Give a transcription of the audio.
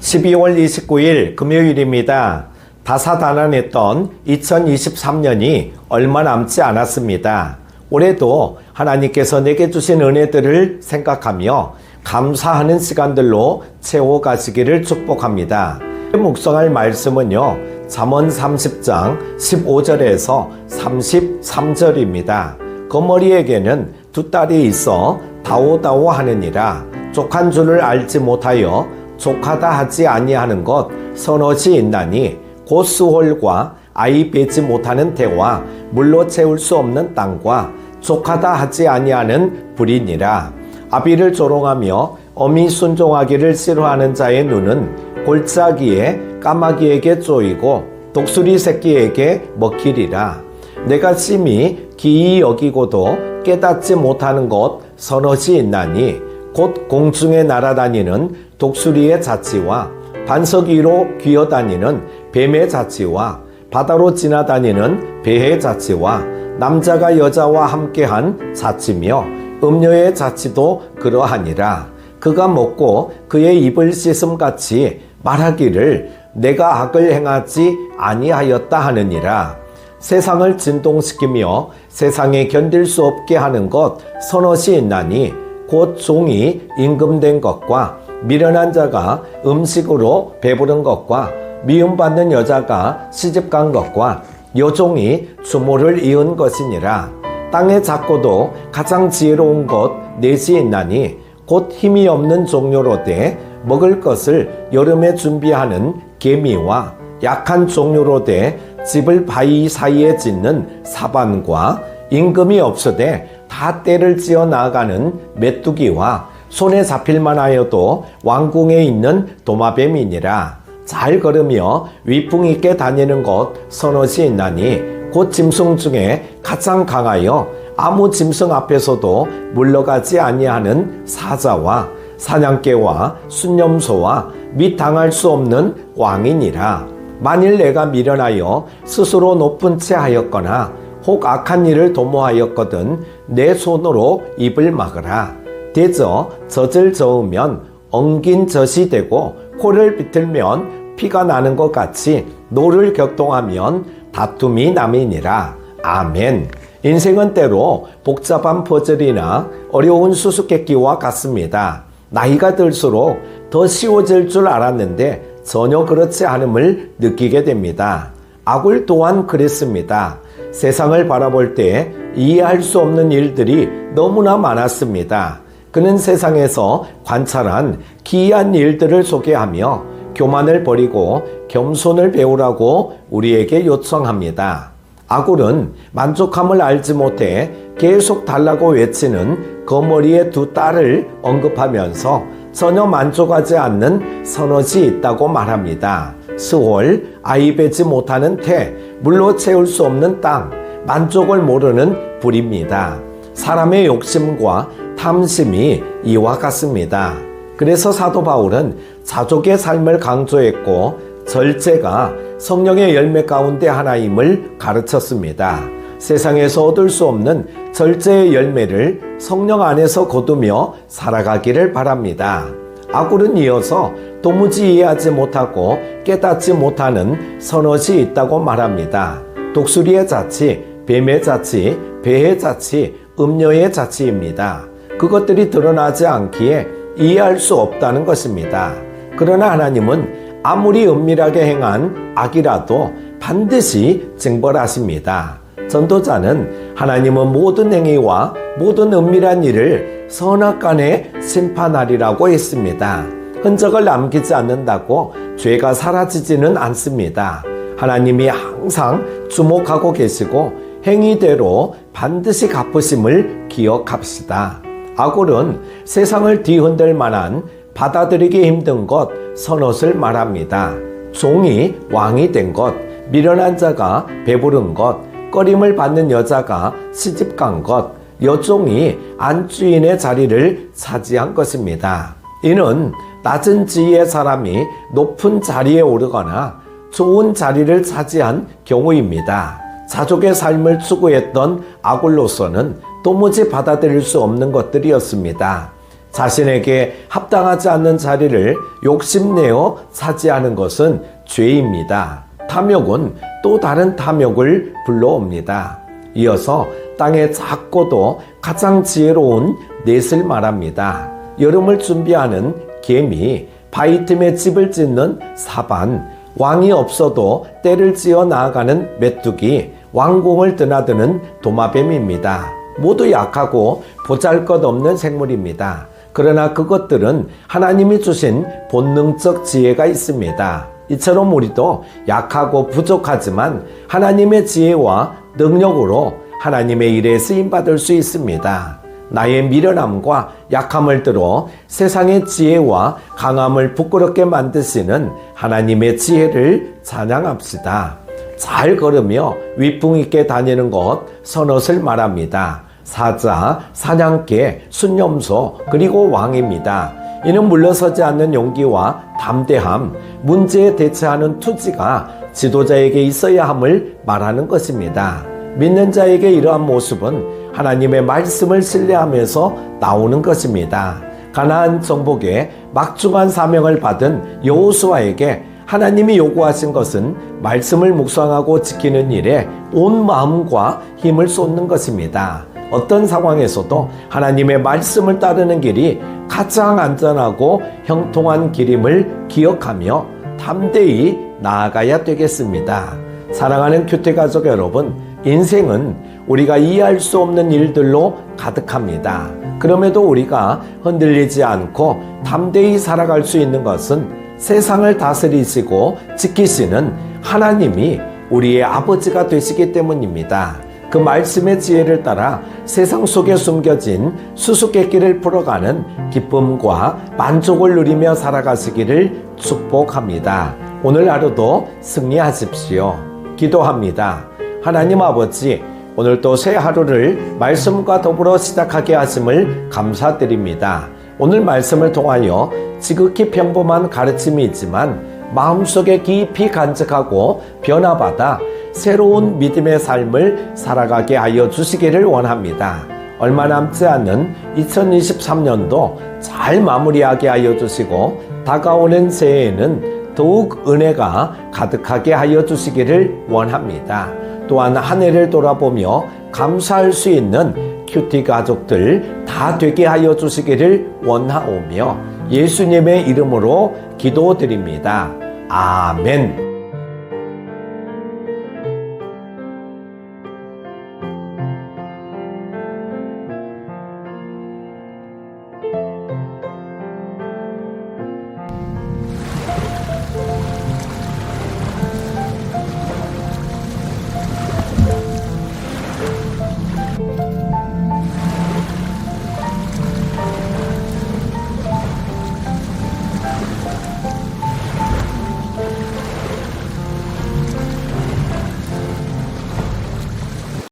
12월 29일 금요일입니다. 다사다난했던 2023년이 얼마 남지 않았습니다. 올해도 하나님께서 내게 주신 은혜들을 생각하며 감사하는 시간들로 채워가시기를 축복합니다. 묵상할 말씀은요, 잠언 30장 15절에서 33절입니다. 거머리에게는 두 딸이 있어 다오다오 하느니라. 족한 줄을 알지 못하여 족하다 하지 아니하는 것 서너시 있나니 곧 수홀과 아이 빼지 못하는 태와 물로 채울 수 없는 땅과 족하다 하지 아니하는 불이니라. 아비를 조롱하며 어미 순종하기를 싫어하는 자의 눈은 골짜기에 까마귀에게 쪼이고 독수리 새끼에게 먹히리라. 내가 심히 기이 여기고도 깨닫지 못하는 것 서너시 있나니 곧 공중에 날아다니는 독수리의 자치와 반석 위로 기어다니는 뱀의 자치와 바다로 지나다니는 배의 자치와 남자가 여자와 함께한 자치며 음녀의 자치도 그러하니라. 그가 먹고 그의 입을 씻음같이 말하기를 내가 악을 행하지 아니하였다 하느니라. 세상을 진동시키며 세상에 견딜 수 없게 하는 것 서너시 있나니 곧 종이 임금된 것과 미련한 자가 음식으로 배부른 것과 미움받는 여자가 시집간 것과 여종이 주모를 이은 것이니라. 땅에 작고도 가장 지혜로운 것 넷이 있나니 곧 힘이 없는 종류로되 먹을 것을 여름에 준비하는 개미와 약한 종류로되 집을 바위 사이에 짓는 사반과 임금이 없어되 다 때를 지어 나아가는 메뚜기와 손에 잡힐만 하여도 왕궁에 있는 도마뱀이니라. 잘 걸으며 위풍 있게 다니는 것 서너시 있나니 곧 짐승 중에 가장 강하여 아무 짐승 앞에서도 물러가지 아니하는 사자와 사냥개와 순념소와 및 당할 수 없는 왕이니라. 만일 내가 미련하여 스스로 높은 채 하였거나 혹 악한 일을 도모하였거든 내 손으로 입을 막으라. 대저 젖을 저으면 엉긴 젖이 되고 코를 비틀면 피가 나는 것 같이 노를 격동하면 다툼이 남이니라. 아멘. 인생은 때로 복잡한 퍼즐이나 어려운 수수께끼와 같습니다. 나이가 들수록 더 쉬워질 줄 알았는데 전혀 그렇지 않음을 느끼게 됩니다. 아굴 또한 그랬습니다. 세상을 바라볼 때 이해할 수 없는 일들이 너무나 많았습니다. 그는 세상에서 관찰한 기이한 일들을 소개하며 교만을 버리고 겸손을 배우라고 우리에게 요청합니다. 아굴은 만족함을 알지 못해 계속 달라고 외치는 거머리의 두 딸을 언급하면서 전혀 만족하지 않는 서너시 있다고 말합니다. 수월, 아이 베지 못하는 태, 물로 채울 수 없는 땅, 만족을 모르는 불입니다. 사람의 욕심과 탐심이 이와 같습니다. 그래서 사도 바울은 자족의 삶을 강조했고 절제가 성령의 열매 가운데 하나임을 가르쳤습니다. 세상에서 얻을 수 없는 절제의 열매를 성령 안에서 거두며 살아가기를 바랍니다. 아굴은 이어서 도무지 이해하지 못하고 깨닫지 못하는 서너시 있다고 말합니다. 독수리의 자치, 뱀의 자치, 배의 자치, 음녀의 자치입니다. 그것들이 드러나지 않기에 이해할 수 없다는 것입니다. 그러나 하나님은 아무리 은밀하게 행한 악이라도 반드시 징벌하십니다. 전도자는 하나님은 모든 행위와 모든 은밀한 일을 선악간에 심판하리라고 했습니다. 흔적을 남기지 않는다고 죄가 사라지지는 않습니다. 하나님이 항상 주목하고 계시고 행위대로 반드시 갚으심을 기억합시다. 아굴은 세상을 뒤흔들 만한 받아들이기 힘든 것 서넛을 말합니다. 종이 왕이 된 것, 미련한 자가 배부른 것, 꺼림을 받는 여자가 시집간 것, 여종이 안주인의 자리를 차지한 것입니다. 이는 낮은 지위의 사람이 높은 자리에 오르거나 좋은 자리를 차지한 경우입니다. 자족의 삶을 추구했던 아굴로서는 도무지 받아들일 수 없는 것들이었습니다. 자신에게 합당하지 않는 자리를 욕심내어 차지하는 것은 죄입니다. 탐욕은 또 다른 탐욕을 불러옵니다. 이어서 땅의 작고도 가장 지혜로운 넷을 말합니다. 여름을 준비하는 개미, 바위 틈에 집을 짓는 사반, 왕이 없어도 때를 지어 나아가는 메뚜기, 왕궁을 드나드는 도마뱀입니다. 모두 약하고 보잘것없는 생물입니다. 그러나 그것들은 하나님이 주신 본능적 지혜가 있습니다. 이처럼 우리도 약하고 부족하지만 하나님의 지혜와 능력으로 하나님의 일에 쓰임받을 수 있습니다. 나의 미련함과 약함을 들어 세상의 지혜와 강함을 부끄럽게 만드시는 하나님의 지혜를 찬양합시다. 잘 걸으며 위풍 있게 다니는 것, 선옷을 말합니다. 사자, 사냥개, 순념소, 그리고 왕입니다. 이는 물러서지 않는 용기와 담대함, 문제에 대처하는 투지가 지도자에게 있어야 함을 말하는 것입니다. 믿는 자에게 이러한 모습은 하나님의 말씀을 신뢰하면서 나오는 것입니다. 가나안 정복에 막중한 사명을 받은 여호수아에게 하나님이 요구하신 것은 말씀을 묵상하고 지키는 일에 온 마음과 힘을 쏟는 것입니다. 어떤 상황에서도 하나님의 말씀을 따르는 길이 가장 안전하고 형통한 길임을 기억하며 담대히 나아가야 되겠습니다. 사랑하는 큐티 가족 여러분, 인생은 우리가 이해할 수 없는 일들로 가득합니다. 그럼에도 우리가 흔들리지 않고 담대히 살아갈 수 있는 것은 세상을 다스리시고 지키시는 하나님이 우리의 아버지가 되시기 때문입니다. 그 말씀의 지혜를 따라 세상 속에 숨겨진 수수께끼를 풀어가는 기쁨과 만족을 누리며 살아가시기를 축복합니다. 오늘 하루도 승리하십시오. 기도합니다. 하나님 아버지, 오늘도 새 하루를 말씀과 더불어 시작하게 하심을 감사드립니다. 오늘 말씀을 통하여 지극히 평범한 가르침이 있지만 마음속에 깊이 간직하고 변화받아 새로운 믿음의 삶을 살아가게 하여 주시기를 원합니다. 얼마 남지 않은 2023년도 잘 마무리하게 하여 주시고 다가오는 새해에는 더욱 은혜가 가득하게 하여 주시기를 원합니다. 또한 한 해를 돌아보며 감사할 수 있는 큐티 가족들 다 되게 하여 주시기를 원하오며 예수님의 이름으로 기도드립니다. 아멘.